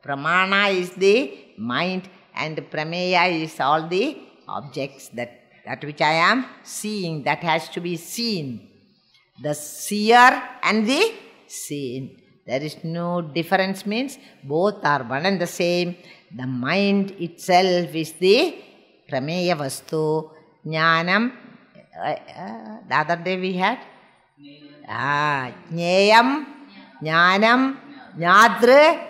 pramana is the mind and prameya is all the objects that which I am seeing, that has to be seen. The seer and the seen. There is no difference, means both are one and the same. The mind itself is the prameya vastu. Jnanam, the other day we had Jneyam, Jnanam, Jnadra.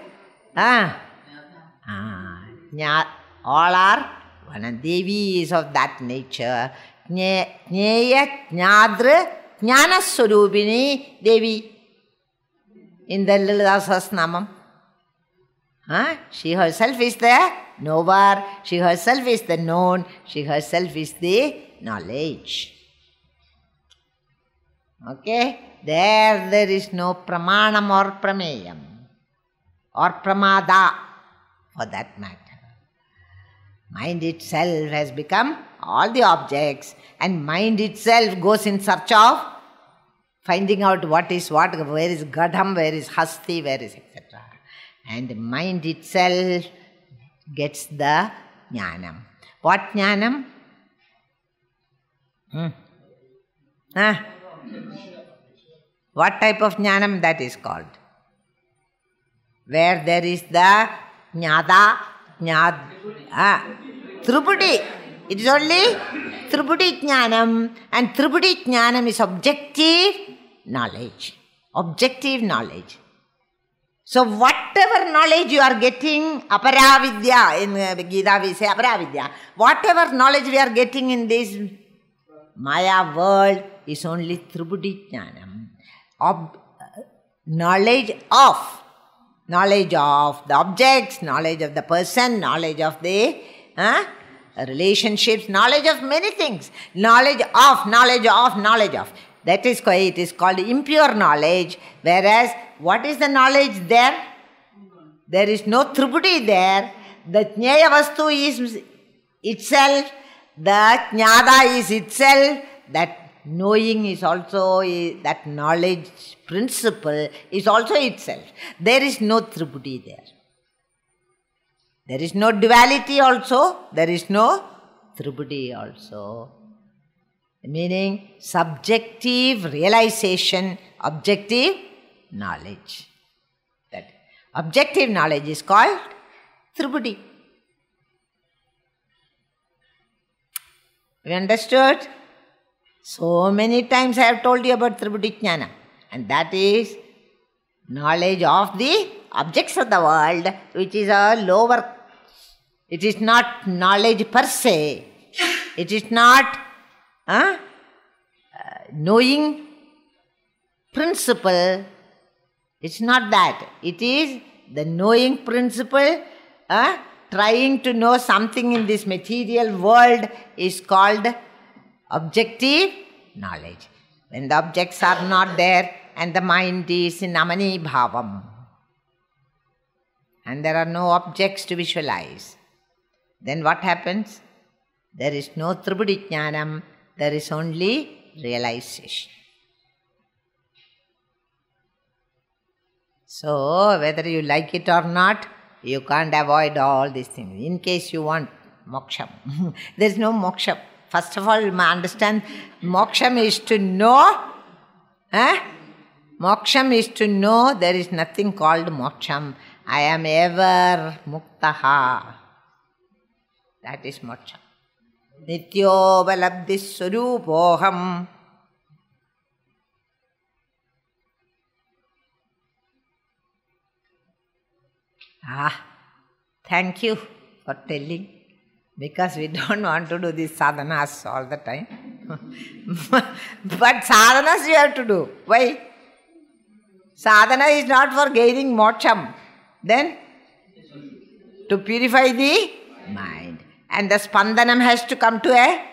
All are one, and Devi is of that nature. Jneya, Jnadra, Jnana Swarupini Devi. In the Lalita Sahasranamam. She herself is the knower. She herself is the known. She herself is the knowledge. Okay? There is no pramanam or prameyam. Or pramada for that matter. Mind itself has become all the objects, and mind itself goes in search of finding out what is what, where is Gadam, where is Hasti, where is etc. And the mind itself gets the Jnanam. What Jnanam? What type of Jnanam that is called? Where there is the Jnada, Tripudi. It is only Tripudi Jnanam, and Tripudi Jnanam is objective knowledge. Objective knowledge. So whatever knowledge you are getting, aparavidya, in Gita we say aparavidya, whatever knowledge we are getting in this Maya world is only Tripudi Jnanam. Knowledge of the objects, knowledge of the person, knowledge of the relationships, knowledge of many things. Knowledge of. That is why it is called impure knowledge. Whereas, what is the knowledge there? There is no Tripudi there. The Jnaya Vastu is itself. The Jnada is itself. That knowing is also, that knowledge principle is also itself. There is no Tripudi there. There is no duality also. There is no Tripudi also. Meaning subjective realization, objective knowledge. That objective knowledge is called Tripudi. You understood? So many times I have told you about Tripudi Jnana, and that is knowledge of the objects of the world, which is a lower. It is not knowledge per se. It is not knowing principle. It's not that. It is the knowing principle. Trying to know something in this material world is called objective knowledge. When the objects are not there and the mind is in amani bhavam, and there are no objects to visualize, then what happens? There is no Tripudi Jnanam, there is only realization. So, whether you like it or not, you can't avoid all these things. In case you want moksha, there is no moksha. First of all, you must understand, moksha is to know. Moksha is to know there is nothing called moksham. I am ever muktaha. That is moksha. Nityo balabdhis surupoham. Thank you for telling, because we don't want to do these sadhanas all the time. But sadhanas you have to do. Why? Sadhana is not for gaining moksham. Then, to purify the mind. And the spandanam has to come to a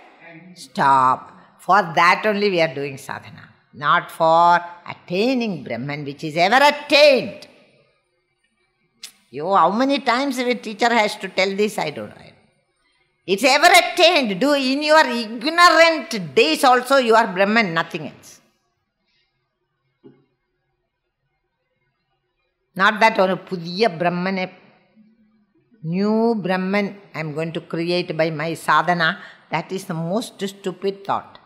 stop. For that only we are doing sadhana. Not for attaining Brahman, which is ever attained. How many times a teacher has to tell this, I don't know. It's ever attained. Do in your ignorant days also you are Brahman, nothing else. Not that one Pudiya Brahman, a new Brahman I am going to create by my sadhana. That is the most stupid thought.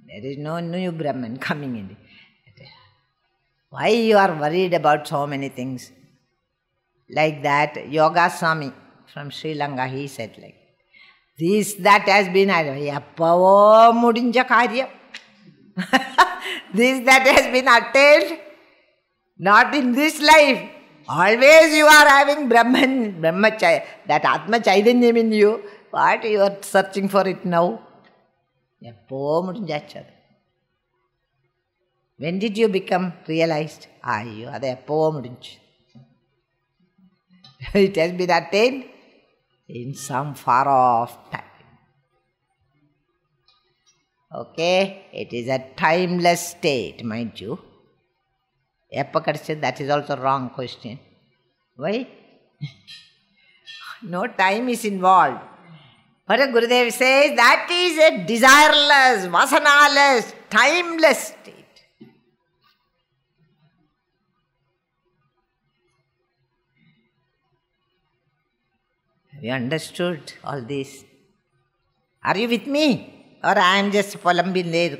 There is no new Brahman coming in. Why you are worried about so many things? Like that, Yoga Swami from Sri Lanka, he said like, this, that has been, yappavo mudinja karya. This, that has been attained, not in this life. Always you are having Brahman, Brahmacharya, that Atma Chaitanyam in you. What you are searching for it now? Yappavo mudinja. When did you become realized? It has been attained in some far off time. Okay, it is a timeless state, mind you. That is also wrong question. Why? No time is involved. But Gurudev says that is a desireless, vasanaless, timeless state. Have you understood all this? Are you with me? Or I am just polambin there?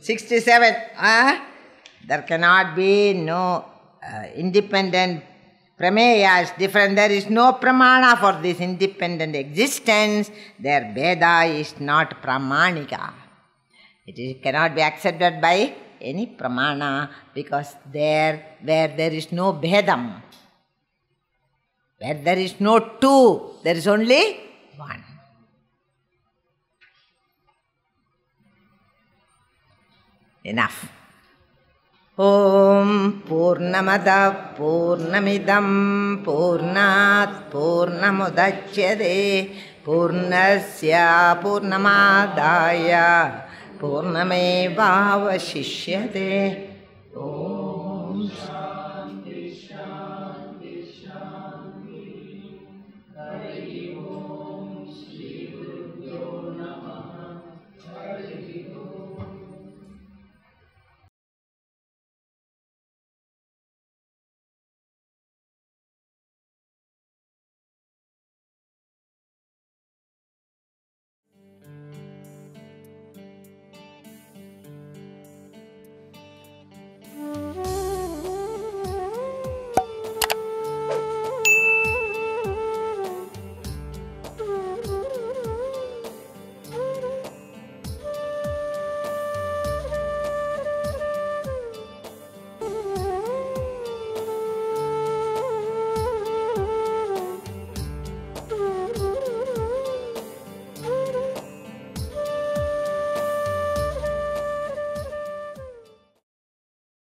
67. There cannot be no independent prameya is different. There is no pramana for this independent existence. Their Veda is not pramanika. It cannot be accepted by any pramana because where there is no Bhedam, where there is no two, there is only one. Enough. Om Purnamada Purnamidam Purnat Purnamudachyate Purnasya Purnamadaya Purnamevavashishyate.